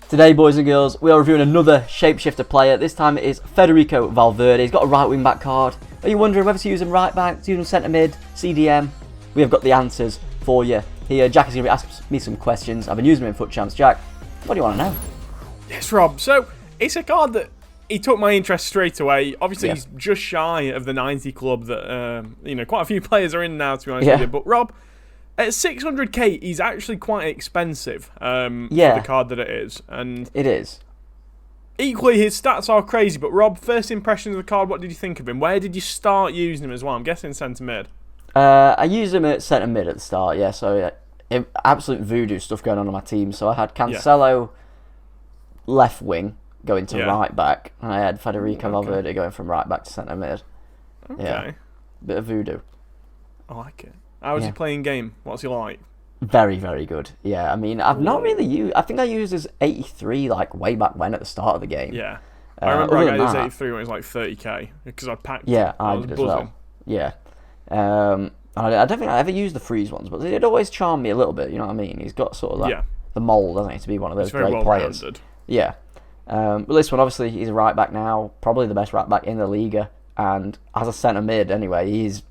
Today, boys and girls, we are reviewing another Shapeshifter player. This time it is Federico Valverde. He's got a right wing back card. Are you wondering whether to use him right back, to use him centre mid, CDM? We have got the answers for you here. Jack is going to be asking me some questions. I've been using him in FUT Champs. Jack, what do you want to know? Yes, Rob. So, it's a card that he took my interest straight away. Obviously, he's just shy of the 90 club that, quite a few players are in now, to be honest with you. But, Rob, at 600k, he's actually quite expensive for the card that it is. And it is. Equally, his stats are crazy. But, Rob, first impressions of the card, what did you think of him? Where did you start using him as well? I'm guessing centre mid. I used him at centre mid at the start, yeah. So, absolute voodoo stuff going on my team. So, I had Cancelo left wing going to right back. And I had Federico Valverde going from right back to centre mid. Okay. Yeah. Bit of voodoo. I like it. How is he playing game? What's he like? Very, very good. Yeah, I mean, I've not really used... I think I used his 83, like, way back when at the start of the game. Yeah. I remember I got his 83 when it was like 30k, because I packed it. I did as well. Yeah. I don't think I ever used the freeze ones, but it always charmed me a little bit, you know what I mean? He's got sort of like the mould, doesn't he, to be one of those great players. Yeah. But this one, obviously, he's a right back now, probably the best right back in the Liga, and as a centre mid, anyway, he's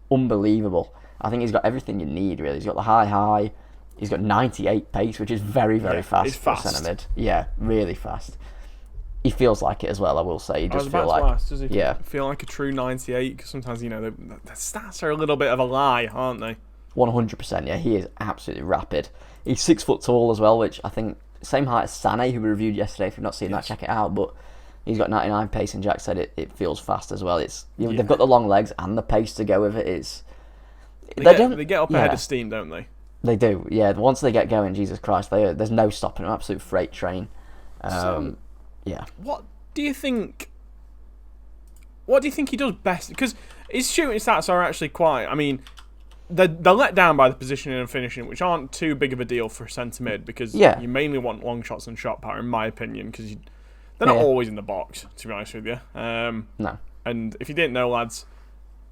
unbelievable. I think he's got everything you need, really. He's got the high. He's got 98 pace, which is very, very fast for a centre mid. Yeah, really fast. He feels like it as well, I will say. He does feel like... Does he feel like a true 98? Because sometimes, the stats are a little bit of a lie, aren't they? 100%, yeah. He is absolutely rapid. He's 6 foot tall as well, which I think... Same height as Sané, who we reviewed yesterday. If you've not seen that, check it out. But he's got 99 pace, and Jack said it feels fast as well. They've got the long legs and the pace to go with it. They get up ahead of steam, don't they? They do, yeah. Once they get going, Jesus Christ, there's no stopping them. Absolute freight train. What do you think? What do you think he does best? Because his shooting stats are actually quite... I mean, they're let down by the positioning and finishing, which aren't too big of a deal for centre mid, because you mainly want long shots and shot power, in my opinion, because they're not always in the box, to be honest with you. No. And if you didn't know, lads,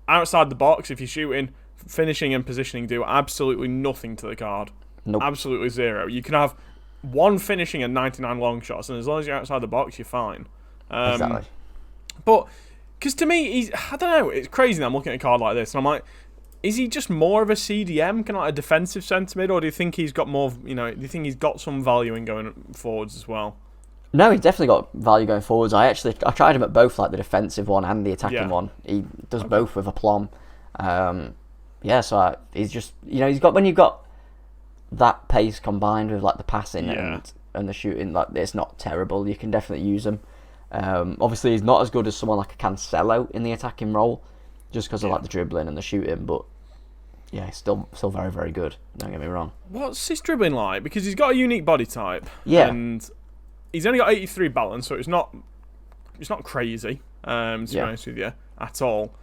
outside the box, if you're shooting... finishing and positioning do absolutely nothing to the card. Nope. Absolutely zero. You can have one finishing and 99 long shots, and as long as you're outside the box, you're fine. Exactly. But, because to me, I don't know, it's crazy that I'm looking at a card like this, and I'm like, is he just more of a CDM, kind of like a defensive centre mid, or do you think he's got more, do you think he's got some value in going forwards as well? No, he's definitely got value going forwards. I tried him at both, like the defensive one and the attacking one. He does both with aplomb. So he's just, he's got, when you've got that pace combined with like the passing and the shooting, like it's not terrible. You can definitely use him. Obviously, he's not as good as someone like a Cancelo in the attacking role, just because of like the dribbling and the shooting. But yeah, he's still very, very good. Don't get me wrong. What's his dribbling like? Because he's got a unique body type. Yeah. And he's only got 83 balance, so it's not crazy. To be honest with you, at all.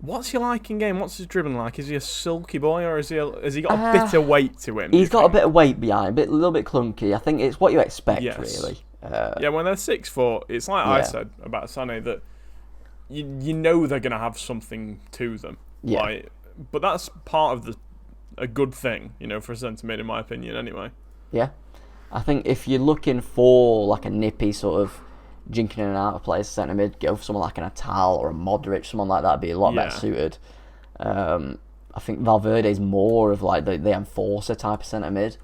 What's he like in game? What's his dribbling like? Is he a silky boy, or has he got a bit of weight to him? He's got a bit of weight behind, a little bit clunky. I think it's what you expect, really. When they're 6 foot, it's like I said about Sané, that you know they're going to have something to them. Yeah. But that's part of a good thing, for a centre mid, in my opinion, anyway. Yeah. I think if you're looking for like a nippy sort of jinking in and out of players centre mid, go for someone like an Atal or a Modric, someone like that would be a lot better suited. I think Valverde's more of like the enforcer type of centre mid.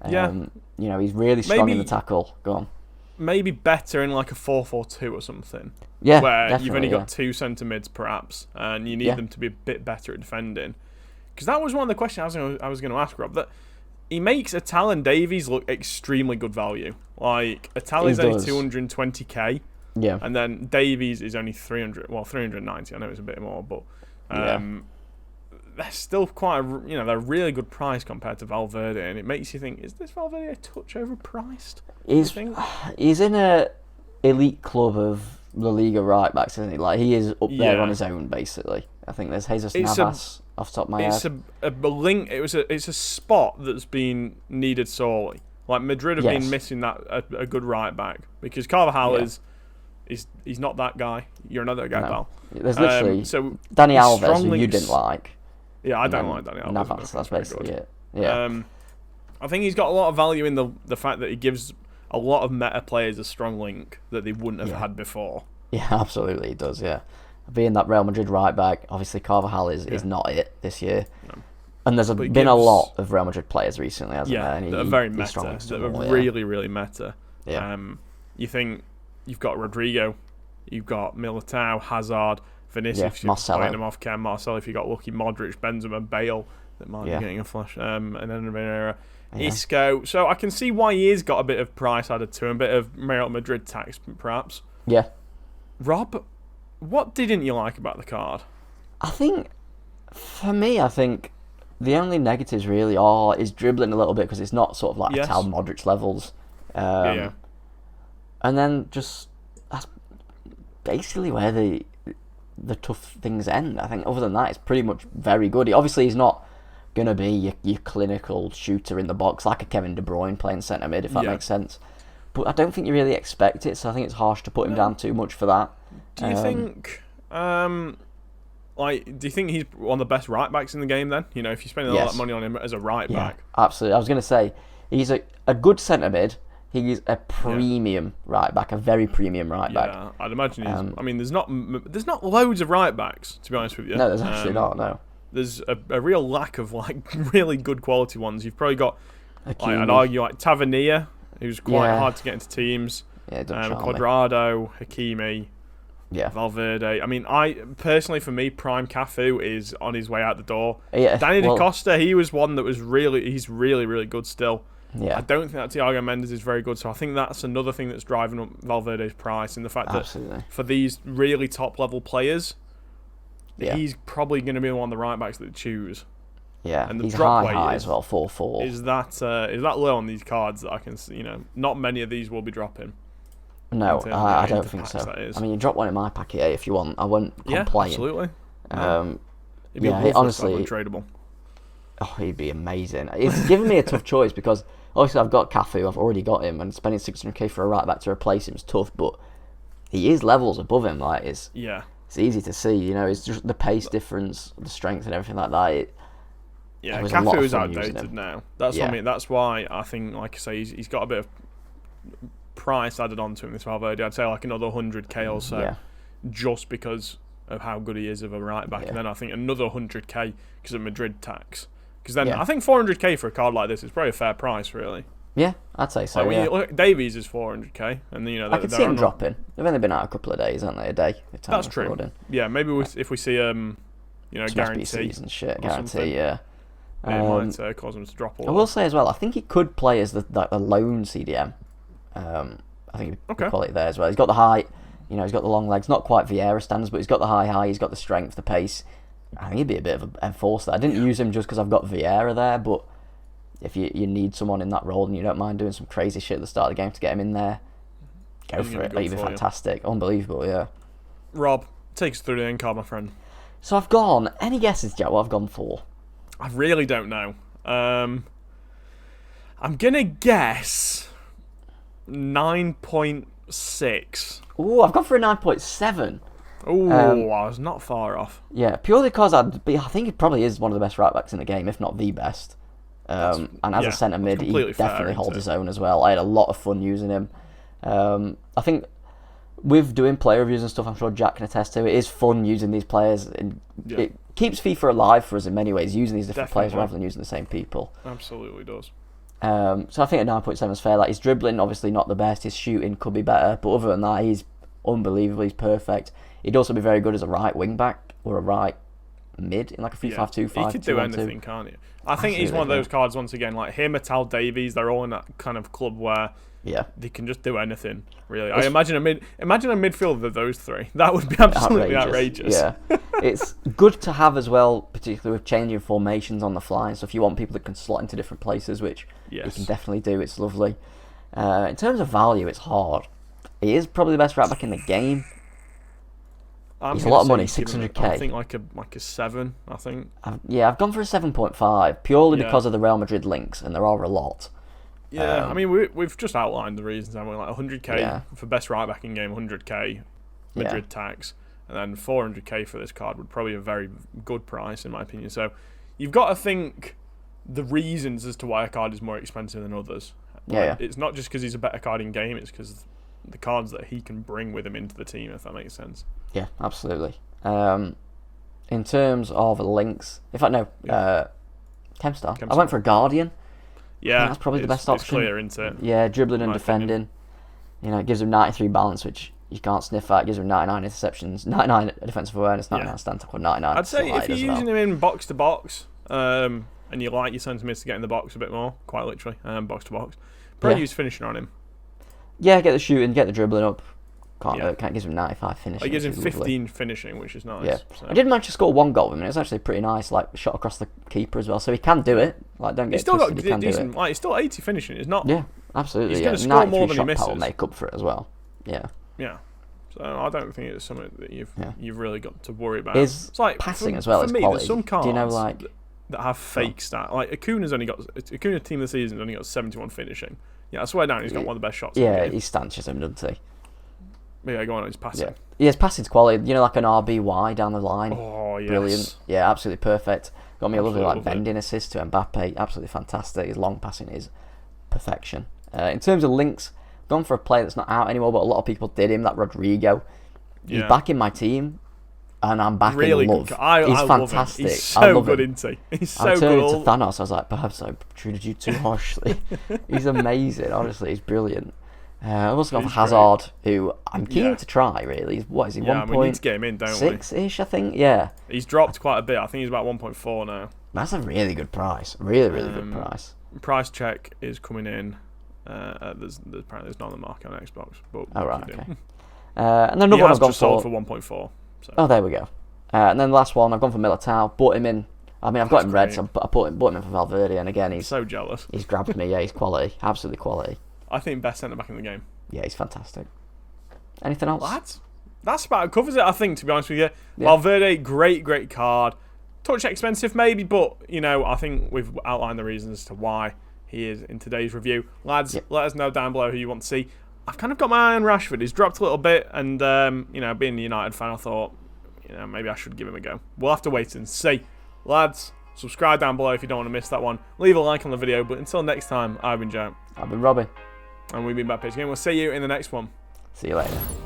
He's really strong in the tackle. Go on. Maybe better in like a 4-4-2 or something. Yeah, where you've only got 2 centre mids perhaps, and you need them to be a bit better at defending. Because that was one of the questions I was going to ask, Rob, that he makes Atal and Davies look extremely good value. Like, Atal is only 220k. Yeah. And then Davies is only 390. I know it's a bit more, but they're still quite, they're a really good price compared to Valverde, and it makes you think, is this Valverde a touch overpriced? He's in a elite club of La Liga right backs, isn't he? Like, he is up there on his own, basically. I think there's Jesus Navas off the top of my head. It's a spot that's been needed sorely. Like, Madrid have been missing that a good right back, because Carvajal he's not that guy. You're another guy, pal. There's literally Dani Alves, who you didn't like. Yeah, I don't like Dani Alves. Navas, that's basically it. Yeah. I think he's got a lot of value in the fact that he gives a lot of meta players a strong link that they wouldn't have had before. Yeah, absolutely, it does. Yeah, being that Real Madrid right back, obviously Carvajal is not it this year. No. And there's been a lot of Real Madrid players recently, hasn't there? And that are very meta. That are really, really meta. Yeah. You think you've got Rodrigo, you've got Militao, Hazard, Vinicius, Marcelo. Him off Cam, Marcelo. If you got lucky, Modric, Benzema, Bale, that might be getting a flash, and then Rivera, Isco. So I can see why he has got a bit of price added to him, a bit of Real Madrid tax, perhaps. Yeah. Rob, what didn't you like about the card? For me, I think the only negatives really is dribbling a little bit, because it's not sort of like Tal Modric levels. And then just that's basically where the tough things end. I think other than that, it's pretty much very good. Obviously, he's not going to be your clinical shooter in the box like a Kevin De Bruyne playing centre mid, if that makes sense. But I don't think you really expect it, so I think it's harsh to put him down too much for that. Do you think... do you think he's one of the best right backs in the game then? You know, if you're spending a lot of money on him as a right back. Absolutely. I was going to say, he's a good centre mid. He's a premium right back, a very premium right back. Yeah, I'd imagine he's... I mean, there's not loads of right backs, to be honest with you. No, there's actually not, no. There's a real lack of really good quality ones. You've probably got, I'd argue, Tavernier, who's quite hard to get into teams. Yeah, Cuadrado, Hakimi, Valverde. I mean, personally, for me, Prime Cafu is on his way out the door. Yeah, Danny Da Costa, he was one that was he's really, really good still. Yeah. I don't think that Thiago Mendes is very good, so I think that's another thing that's driving up Valverde's price, in the fact that for these really top level players, he's probably going to be one of the right backs that they choose. Yeah, and the he's drop high as well, 4-4. Is that low on these cards that I can see? You know, not many of these will be dropping. No, I don't think so. I mean, you drop one in my packet if you want. I won't complain. Yeah, absolutely. It'd be honestly untradeable. Oh, he'd be amazing. It's given me a tough choice, because obviously I've got Cafu, I've already got him, and spending 600k for a right back to replace him is tough, but he is levels above him. Like, it's easy to see, you know, it's just the pace difference, the strength and everything like that. Cafu is outdated now. That's what I mean. That's why I think, like I say, he's got a bit of price added onto him, this Valverde. I'd say like another 100k or so, just because of how good he is of a right back, and then I think another 100k because of Madrid tax. Because then I think 400k for a card like this is probably a fair price, really. Yeah, I'd say so. Look, Davies is 400k, and I could see him dropping. They've only been out a couple of days, haven't they? A day. That's true. Recording. Yeah, maybe if we see guarantee and shit, guarantee. Yeah. It might cause him to drop a lot. I will say as well, I think he could play as the lone CDM. I think he'd be quality there as well. He's got the height, you know, he's got the long legs, not quite Vieira standards, but he's got the high, he's got the strength, the pace. I think he'd be a bit of an enforcer. I didn't use him just because I've got Vieira there, but if you need someone in that role and you don't mind doing some crazy shit at the start of the game to get him in there, go for it. He'd be fantastic. Unbelievable, yeah. Rob, take us through the end card, my friend. So I've gone, any guesses, Jack, what I've gone for? I really don't know. I'm going to guess 9.6. Ooh, I've gone for a 9.7. Ooh, I was not far off. Yeah, purely because I think he probably is one of the best right backs in the game, if not the best. And as a centre mid, he definitely holds his own as well. I had a lot of fun using him. I think with doing player reviews and stuff, I'm sure Jack can attest to it. It is fun using these players. It keeps FIFA alive for us in many ways, using these different players rather than using the same people. Absolutely does. So I think a 9.7 is fair. Like, his dribbling, obviously not the best. His shooting could be better, but other than that, he's unbelievable. He's perfect. He'd also be very good as a right wing back or a right mid in like a 3-5-2-5. He could do anything, can't he? I think he's one of those cards, once again, like him, Tal Davies, they're all in that kind of club where they can just do anything, really. I imagine a midfielder of those three. That would be absolutely outrageous. Yeah. It's good to have as well, particularly with changing formations on the fly. So if you want people that can slot into different places, which you can definitely do, it's lovely. In terms of value, it's hard. He is probably the best right back in the game. It's a lot of money, 600k. I think like a 7, I think. I've gone for a 7.5, purely because of the Real Madrid links, and there are a lot. Yeah, I mean, we've just outlined the reasons, haven't we? Like 100k for best right back in game, 100k Madrid tax, and then 400k for this card would probably be a very good price, in my opinion. So you've got to think the reasons as to why a card is more expensive than others. It's not just because he's a better card in game, it's because the cards that he can bring with him into the team, if that makes sense. Yeah, absolutely. In terms of links, in fact, no, Chemstar. I went for a Guardian. Yeah, that's probably the best option. It's clear, isn't it? Yeah, dribbling and defending. You know, it gives him 93 balance, which you can't sniff at. It gives him 99 interceptions, 99 defensive awareness, 99 stand tackle, 99. I'd say if you're using him in box to box, and you like your centre mids to get in the box a bit more, quite literally, box to box, probably use finishing on him. Yeah, get the shooting, get the dribbling up. Can't gives him 95 finishing. It gives him 15 finishing, which is nice. Yeah. So. I did manage to score one goal with him, and it was actually pretty nice, like shot across the keeper as well. So he can do it. Like, don't get twisted, he can decent, do it. Like, he's still 80 finishing. It's not. Yeah, absolutely. He's going to score more than he misses. misses. Make up for it as well. Yeah. Yeah. So I don't think it's something that you've really got to worry about. It's like passing as well as quality. There's some cards do you know, like, that have fake stats. Like Acuna's team of the season has only got 71 finishing. Yeah, I swear down he's got one of the best shots. Yeah, he stanches him, doesn't he? Yeah, go on, he's passing. Yeah, his passing's quality. You know, like an RBY down the line. Oh, yes. Brilliant. Yeah, absolutely perfect. Got me a lovely bending assist to Mbappe. Absolutely fantastic. His long passing is perfection. In terms of links, gone for a player that's not out anymore, but a lot of people did him. That Rodrigo. He's back in my team, and I'm back in love. He's fantastic. He's so good, isn't he? He's so good. I turned to Thanos. I was like, perhaps I treated you too harshly. He's amazing. Honestly, he's brilliant. I've also gone for Hazard, who I'm keen to try, really. What is he, 1.6-ish, we need to get him in, don't we? I think, yeah. He's dropped quite a bit. I think he's about 1.4 now. That's a really good price. Really good price. Price check is coming in. There's apparently not on the market on Xbox. But okay. And then another one I've gone sold for 1.4. So. Oh, there we go. And then the last one, I've gone for Militao. Bought him in. I mean, I've got him red, so I bought him in for Valverde, and again, he's so jealous. He's grabbed me. Yeah, he's quality. Absolutely quality. I think best centre back in the game. Yeah, he's fantastic. Anything else? Lads, that's about covers it, I think, to be honest with you. Yeah. Valverde, great card. Touch expensive maybe, but, you know, I think we've outlined the reasons as to why he is in today's review. Lads, let us know down below who you want to see. I've kind of got my eye on Rashford. He's dropped a little bit, and, you know, being a United fan, I thought, you know, maybe I should give him a go. We'll have to wait and see. Lads, subscribe down below if you don't want to miss that one. Leave a like on the video, but until next time, I've been Joe. I've been Robbie. And we've been back page again. We'll see you in the next one. See you later.